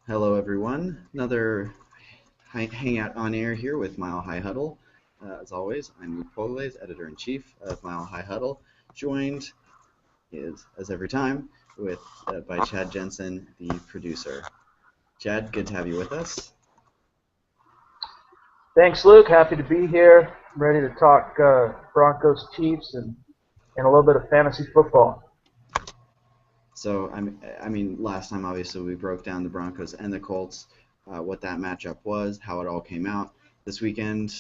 Hello, everyone. Another hangout on air here with Mile High Huddle. As always, I'm Luke Polglaze, editor-in-chief of Mile High Huddle, joined, as every time, with by Chad Jensen, the producer. Chad, good to have you with us. Thanks, Luke. Happy to be here. Ready to talk Broncos, Chiefs, and a little bit of fantasy football. So, last time obviously we broke down the Broncos and the Colts, what that matchup was, how it all came out. This weekend,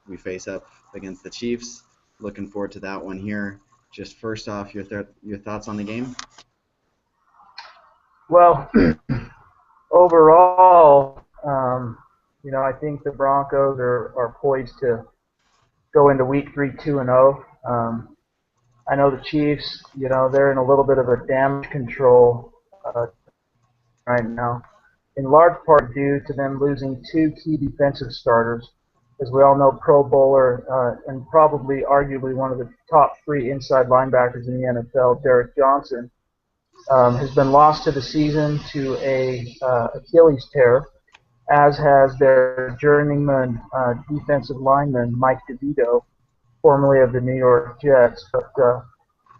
we face up against the Chiefs. Looking forward to that one here. Just first off, your thoughts on the game? Well, overall, I think the Broncos are poised to go into Week 3 2-0. I know the Chiefs, they're in a little bit of a damage control right now, in large part due to them losing two key defensive starters. As we all know, Pro Bowler and probably arguably one of the top three inside linebackers in the NFL, Derek Johnson, has been lost to the season to a Achilles tear, as has their journeyman defensive lineman, Mike DeVito, formerly of the New York Jets.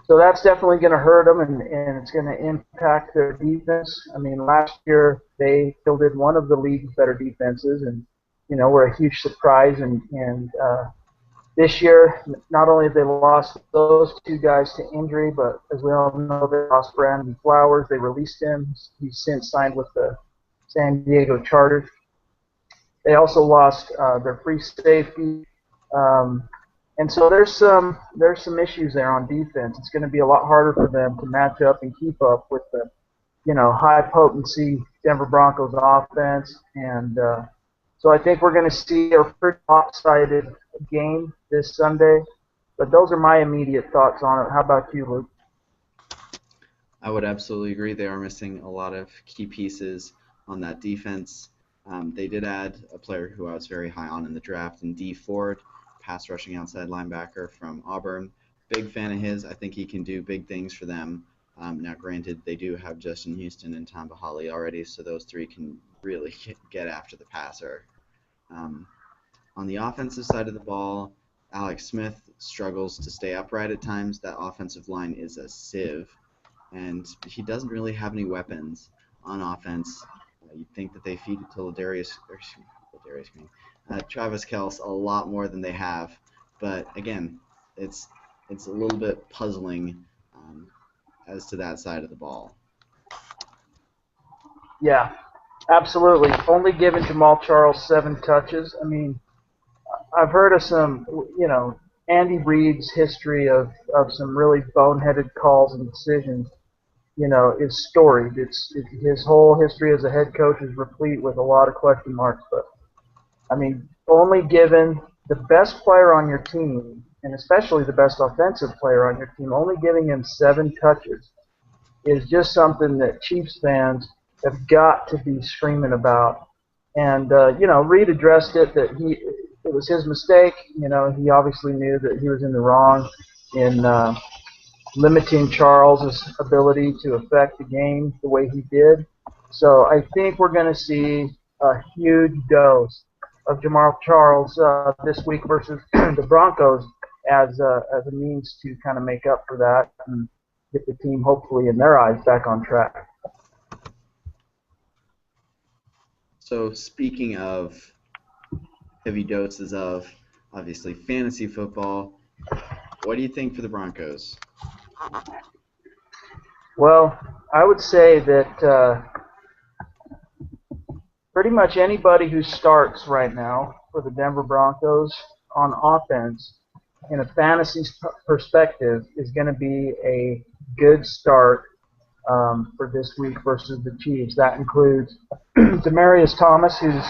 So that's definitely going to hurt them, and it's going to impact their defense. I mean, last year they fielded one of the league's better defenses, and were a huge surprise. And this year, not only have they lost those two guys to injury, but as we all know, they lost Brandon Flowers. They released him. He's since signed with the San Diego Chargers. They also lost their free safety. And so there's some issues there on defense. It's going to be a lot harder for them to match up and keep up with the high potency Denver Broncos offense. And so I think we're going to see a pretty lopsided game this Sunday. But those are my immediate thoughts on it. How about you, Luke? I would absolutely agree. They are missing a lot of key pieces on that defense. They did add a player who I was very high on in the draft, in Dee Ford, pass rushing outside linebacker from Auburn. Big fan of his. I think he can do big things for them. Now, granted, they do have Justin Houston and Tamba Hali already, so those three can really get after the passer. On the offensive side of the ball, Alex Smith struggles to stay upright at times. That offensive line is a sieve, and he doesn't really have any weapons on offense. You'd think that they feed it to Travis Kelce a lot more than they have, but again, it's a little bit puzzling as to that side of the ball. Yeah, absolutely. Only giving Jamal Charles 7 touches. I mean, I've heard of some, Andy Reid's history of some really boneheaded calls and decisions. Is storied. His whole history as a head coach is replete with a lot of question marks. But I mean, only given the best player on your team, and especially the best offensive player on your team, only giving him 7 touches is just something that Chiefs fans have got to be screaming about. And Reid addressed it that it was his mistake. He obviously knew that he was in the wrong in limiting Charles' ability to affect the game the way he did. So I think we're going to see a huge dose of Jamal Charles this week versus the Broncos as a means to kind of make up for that and get the team, hopefully, in their eyes, back on track. So speaking of heavy doses of, obviously, fantasy football, what do you think for the Broncos? Well, I would say that pretty much anybody who starts right now for the Denver Broncos on offense in a fantasy perspective is going to be a good start for this week versus the Chiefs. That includes Demaryius Thomas, who's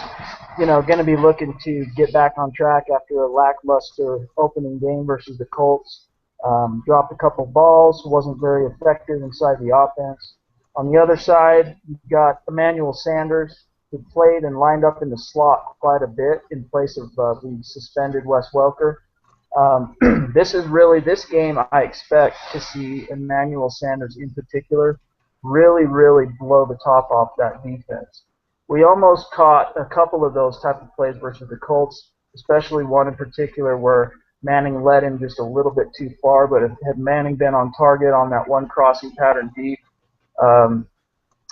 going to be looking to get back on track after a lackluster opening game versus the Colts. Dropped a couple balls, wasn't very effective inside the offense. On the other side, you've got Emmanuel Sanders, who played and lined up in the slot quite a bit in place of the suspended Wes Welker. This game I expect to see Emmanuel Sanders in particular really, really blow the top off that defense. we almost caught a couple of those type of plays versus the Colts, especially one in particular where Manning led him just a little bit too far. But if had Manning been on target on that one crossing pattern deep, um,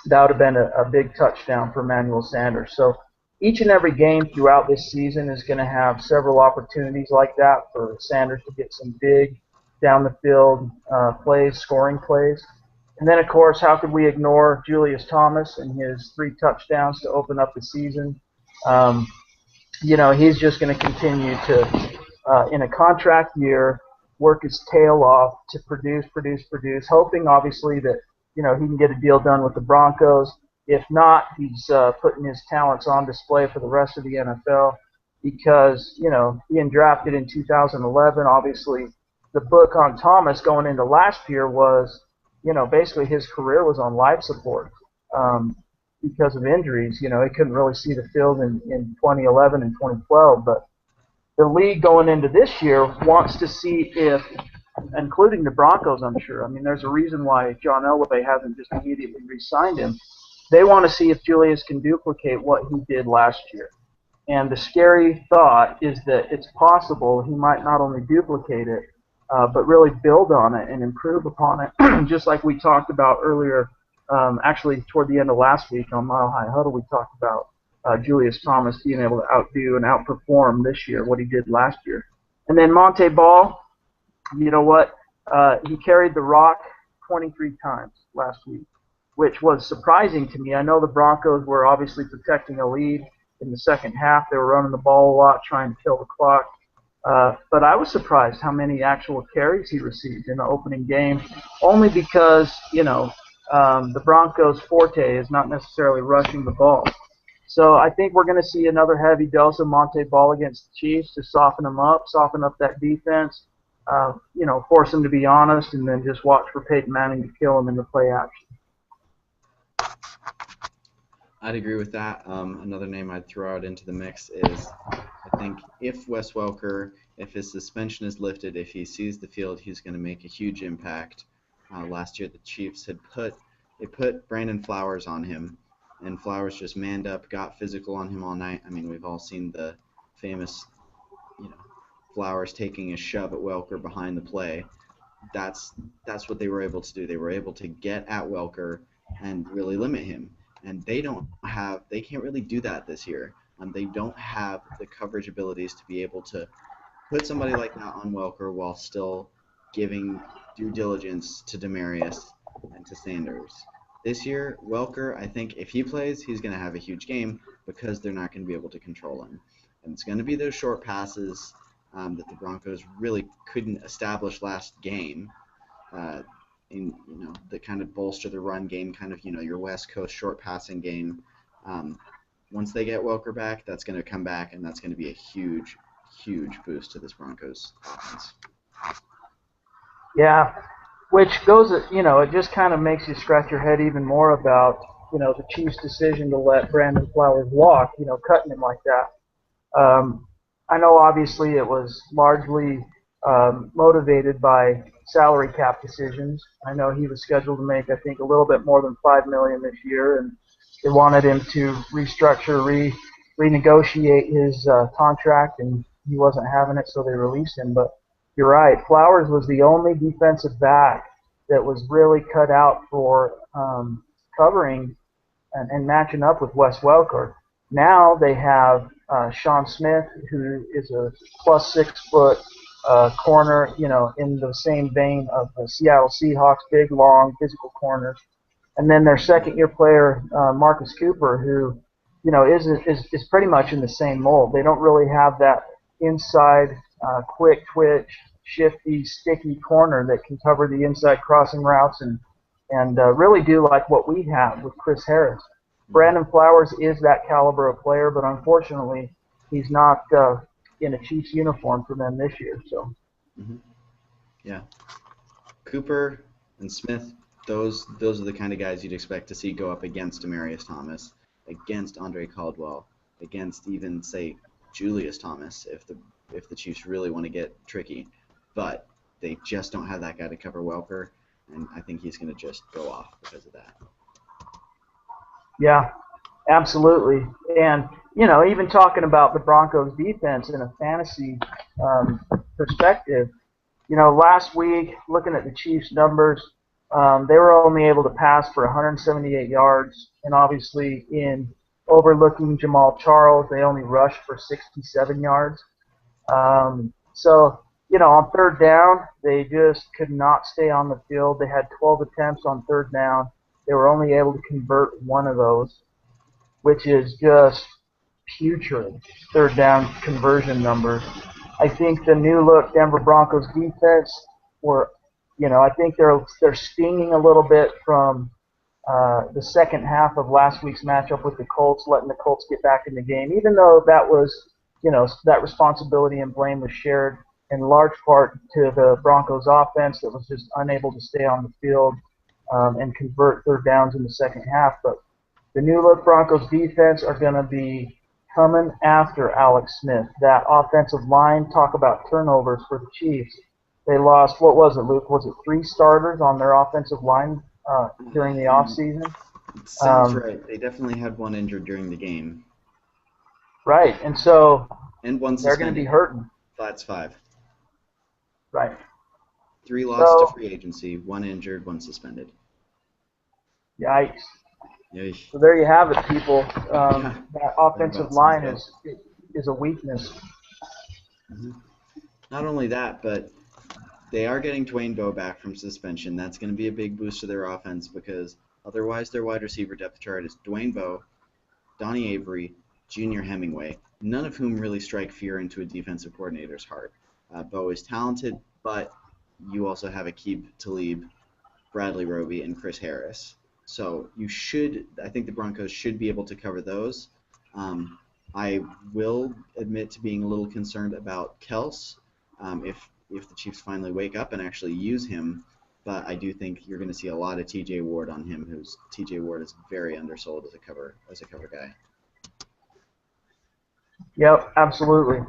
that would have been a big touchdown for Emmanuel Sanders. So each and every game throughout this season is going to have several opportunities like that for Sanders to get some big down the field plays, scoring plays. And then, of course, how could we ignore Julius Thomas and his 3 touchdowns to open up the season? Um, he's just going to continue to, in a contract year, work his tail off to produce, hoping obviously that, he can get a deal done with the Broncos. If not, he's putting his talents on display for the rest of the NFL because, being drafted in 2011, obviously the book on Thomas going into last year was, basically his career was on life support. Because of injuries. He couldn't really see the field in 2011 and 2012. But the league going into this year wants to see if, including the Broncos, I'm sure. I mean, there's a reason why John Elway hasn't just immediately re-signed him. They want to see if Julius can duplicate what he did last year. And the scary thought is that it's possible he might not only duplicate it, but really build on it and improve upon it, just like we talked about earlier. Actually, toward the end of last week on Mile High Huddle, we talked about Julius Thomas being able to outdo and outperform this year what he did last year. And then Monte Ball, you know what? He carried the rock 23 times last week, which was surprising to me. I know the Broncos were obviously protecting a lead in the second half. They were running the ball a lot, trying to kill the clock. But I was surprised how many actual carries he received in the opening game, only because, the Broncos' forte is not necessarily rushing the ball. So I think we're going to see another heavy dose of Monte Ball against the Chiefs to soften them up, soften up that defense, force them to be honest, and then just watch for Peyton Manning to kill them in the play action. I'd agree with that. Another name I'd throw out into the mix is, I think if Wes Welker, if his suspension is lifted, if he sees the field, he's going to make a huge impact. Last year the Chiefs had put Brandon Flowers on him, and Flowers just manned up, got physical on him all night. I mean, we've all seen the famous, Flowers taking a shove at Welker behind the play. That's what they were able to do. They were able to get at Welker and really limit him. And they can't really do that this year. They don't have the coverage abilities to be able to put somebody like that on Welker while still giving due diligence to Demaryius and to Sanders. This year, Welker, I think if he plays, he's going to have a huge game because they're not going to be able to control him. And it's going to be those short passes that the Broncos really couldn't establish last game. That kind of bolster the run game, kind of, your West Coast short passing game. Once they get Welker back, that's going to come back, and that's going to be a huge, huge boost to this Broncos offense. Yeah, which goes, it just kind of makes you scratch your head even more about, the Chiefs' decision to let Brandon Flowers walk, cutting him like that. I know obviously it was largely motivated by salary cap decisions. I know he was scheduled to make, I think, a little bit more than $5 million this year, and they wanted him to restructure, renegotiate his contract, and he wasn't having it, so they released him. But you're right, Flowers was the only defensive back that was really cut out for covering and matching up with Wes Welker. Now they have Sean Smith, who is a plus 6 foot corner, in the same vein of the Seattle Seahawks, big, long, physical corners. And then their second-year player, Marcus Cooper, who, is pretty much in the same mold. They don't really have that inside, quick twitch, shifty, sticky corner that can cover the inside crossing routes and really do like what we have with Chris Harris. Brandon Flowers is that caliber of player, but unfortunately, he's not in a Chiefs uniform for them this year. So, Yeah, Cooper and Smith, those are the kind of guys you'd expect to see go up against Demaryius Thomas, against Andre Caldwell, against even say Julius Thomas if the Chiefs really want to get tricky. But they just don't have that guy to cover Welker, and I think he's going to just go off because of that. Yeah, Absolutely. And, you know, even talking about the Broncos defense in a fantasy um, perspective, you know, last week, looking at the Chiefs' numbers, they were only able to pass for 178 yards. And obviously, in overlooking Jamal Charles, they only rushed for 67 yards. So, you know, on third down, they just could not stay on the field. They had 12 attempts on third down. They were only able to convert one of those, which is just putrid third down conversion numbers. I think the new look Denver Broncos defense were, you know, I think they're stinging a little bit from the second half of last week's matchup with the Colts, letting the Colts get back in the game, even though that was, you know, that responsibility and blame was shared in large part to the Broncos offense that was just unable to stay on the field and convert third downs in the second half. But the new look Broncos defense are going to be coming after Alex Smith. That offensive line, talk about turnovers for the Chiefs. They lost, what was it, Luke? Was it 3 starters on their offensive line during the offseason? Sounds right. They definitely had one injured during the game. Right, and so and one they're going to suspended. be hurting. That's 5. Right. 3 lost to free agency, 1 injured, 1 suspended. Yikes. Yeesh. So there you have it, people. That offensive line is a weakness. Mm-hmm. Not only that, but they are getting Dwayne back from suspension. That's going to be a big boost to their offense because otherwise their wide receiver depth chart is Dwayne Donnie Avery, Junior Hemingway, none of whom really strike fear into a defensive coordinator's heart. Bo is talented, but you also have Aqib Talib, Bradley Roby, and Chris Harris. So I think the Broncos should be able to cover those. I will admit to being a little concerned about Kels if the Chiefs finally wake up and actually use him. But I do think you're going to see a lot of T.J. Ward on him, who's T.J. Ward is very undersold as a cover guy. Yep, absolutely.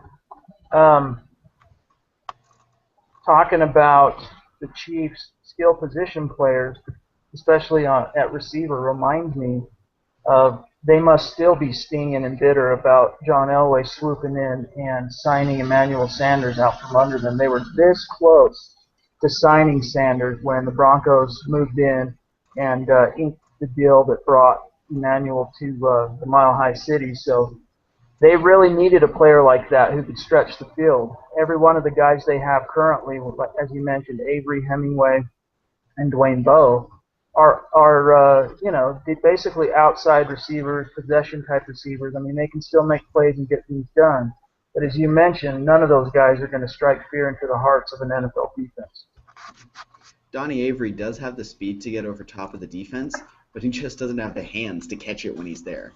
Talking about the Chiefs' skill position players, especially at receiver, reminds me of they must still be stinging and bitter about John Elway swooping in and signing Emmanuel Sanders out from under them. They were this close to signing Sanders when the Broncos moved in and inked the deal that brought Emmanuel to the Mile High City. So they really needed a player like that who could stretch the field. Every one of the guys they have currently, as you mentioned, Avery, Hemingway, and Dwayne Bowe, are you know, basically outside receivers, possession type receivers. I mean, they can still make plays and get things done. But as you mentioned, none of those guys are going to strike fear into the hearts of an NFL defense. Donnie Avery does have the speed to get over top of the defense, but he just doesn't have the hands to catch it when he's there.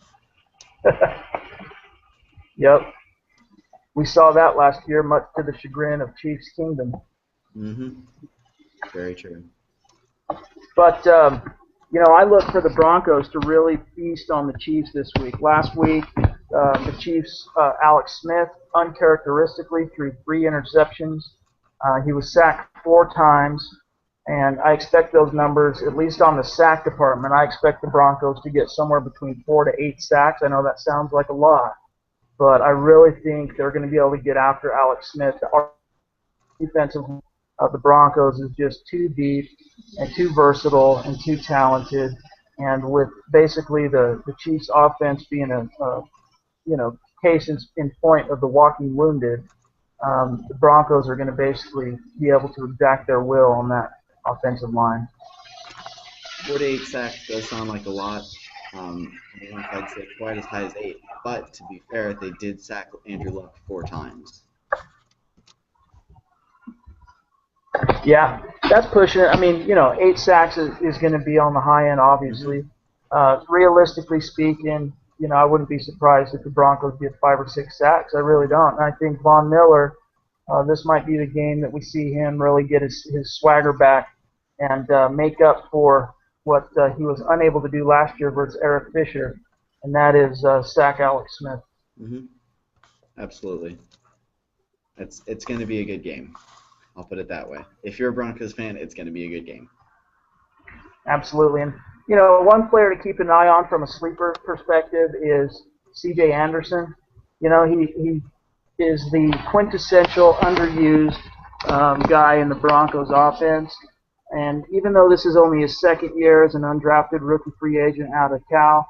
Yep. We saw that last year, much to the chagrin of Chiefs Kingdom. Mm-hmm. Very true. But, you know, I look for the Broncos to really feast on the Chiefs this week. Last week, the Chiefs, Alex Smith, uncharacteristically threw 3 interceptions. He was sacked 4 times. And I expect those numbers, at least on the sack department, I expect the Broncos to get somewhere between 4 to 8 sacks. I know that sounds like a lot, but I really think they're going to be able to get after Alex Smith. The defensive of the Broncos is just too deep and too versatile and too talented. And with basically the Chiefs' offense being a you know, case in point of the walking wounded, the Broncos are going to basically be able to exact their will on that offensive line. 4 to 8 sacks does sound like a lot. I don't know if I'd say quite as high as 8, but to be fair, they did sack Andrew Luck 4 times. Yeah, that's pushing it. I mean, you know, 8 sacks is going to be on the high end, obviously. Realistically speaking, you know, I wouldn't be surprised if the Broncos get 5 or 6 sacks. I really don't. And I think Von Miller, this might be the game that we see him really get his swagger back and make up for what he was unable to do last year versus Eric Fisher, and that is sack Alex Smith. Mm-hmm. Absolutely. It's going to be a good game. I'll put it that way. If you're a Broncos fan, it's going to be a good game. Absolutely. And One player to keep an eye on from a sleeper perspective is C.J. Anderson. He is the quintessential underused guy in the Broncos offense. And even though this is only his second year as an undrafted rookie free agent out of Cal,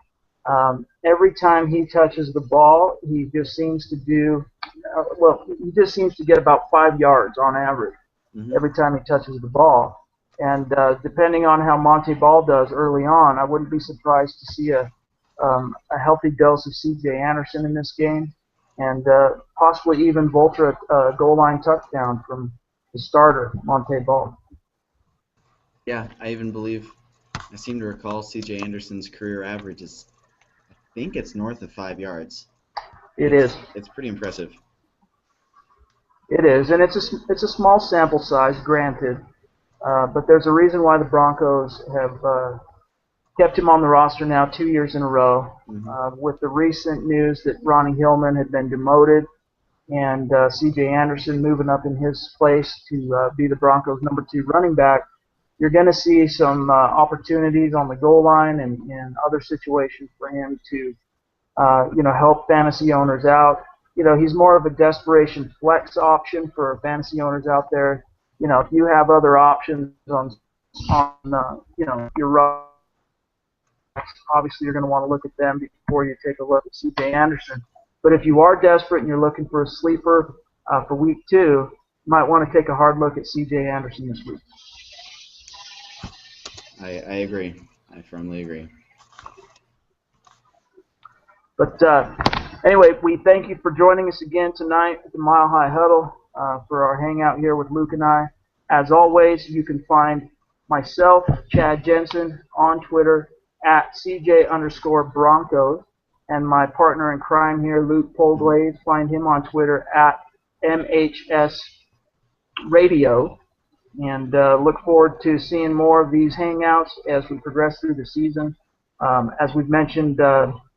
every time he touches the ball, he just seems to he just seems to get about 5 yards on average every time he touches the ball. And depending on how Monte Ball does early on, I wouldn't be surprised to see a healthy dose of C.J. Anderson in this game, and possibly even vulture a goal line touchdown from the starter, Monte Ball. Yeah, I seem to recall C.J. Anderson's career average is, I think it's north of 5 yards. It is. It's pretty impressive. It is, and it's a small sample size, granted, but there's a reason why the Broncos have kept him on the roster now 2 years in a row. With the recent news that Ronnie Hillman had been demoted and C.J. Anderson moving up in his place to be the Broncos' number 2 running back, you're going to see some opportunities on the goal line and other situations for him to, help fantasy owners out. He's more of a desperation flex option for fantasy owners out there. If you have other options on your roster, obviously you're going to want to look at them before you take a look at C.J. Anderson. But if you are desperate and you're looking for a sleeper for week 2, you might want to take a hard look at C.J. Anderson this week. I agree. I firmly agree. But anyway, we thank you for joining us again tonight at the Mile High Huddle for our hangout here with Luke and I. As always, you can find myself, Chad Jensen, on Twitter at CJ_Broncos, and my partner in crime here, Luke Polglaze. Find him on Twitter at MHS Radio. And look forward to seeing more of these hangouts as we progress through the season. As we've mentioned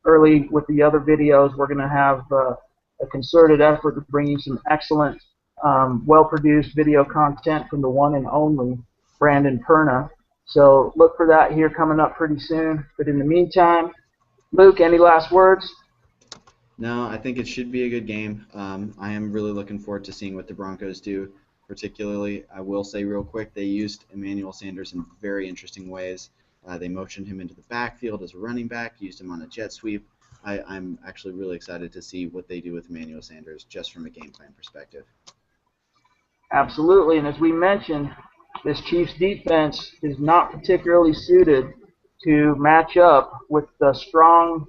early with the other videos, we're going to have a concerted effort to bring you some excellent, well-produced video content from the one and only Brandon Perna. So look for that here coming up pretty soon. But in the meantime, Luke, any last words? No, I think it should be a good game. I am really looking forward to seeing what the Broncos do. Particularly, I will say real quick, they used Emmanuel Sanders in very interesting ways. They motioned him into the backfield as a running back, used him on a jet sweep. I'm actually really excited to see what they do with Emmanuel Sanders just from a game plan perspective. Absolutely, and as we mentioned, this Chiefs defense is not particularly suited to match up with the strong,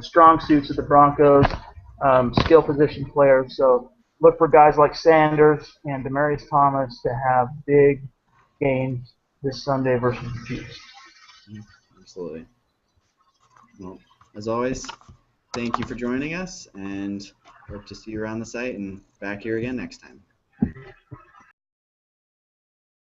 strong suits of the Broncos skill position players. So look for guys like Sanders and Demaryius Thomas to have big games this Sunday versus the Chiefs. Absolutely. Well, as always, thank you for joining us, and hope to see you around the site and back here again next time.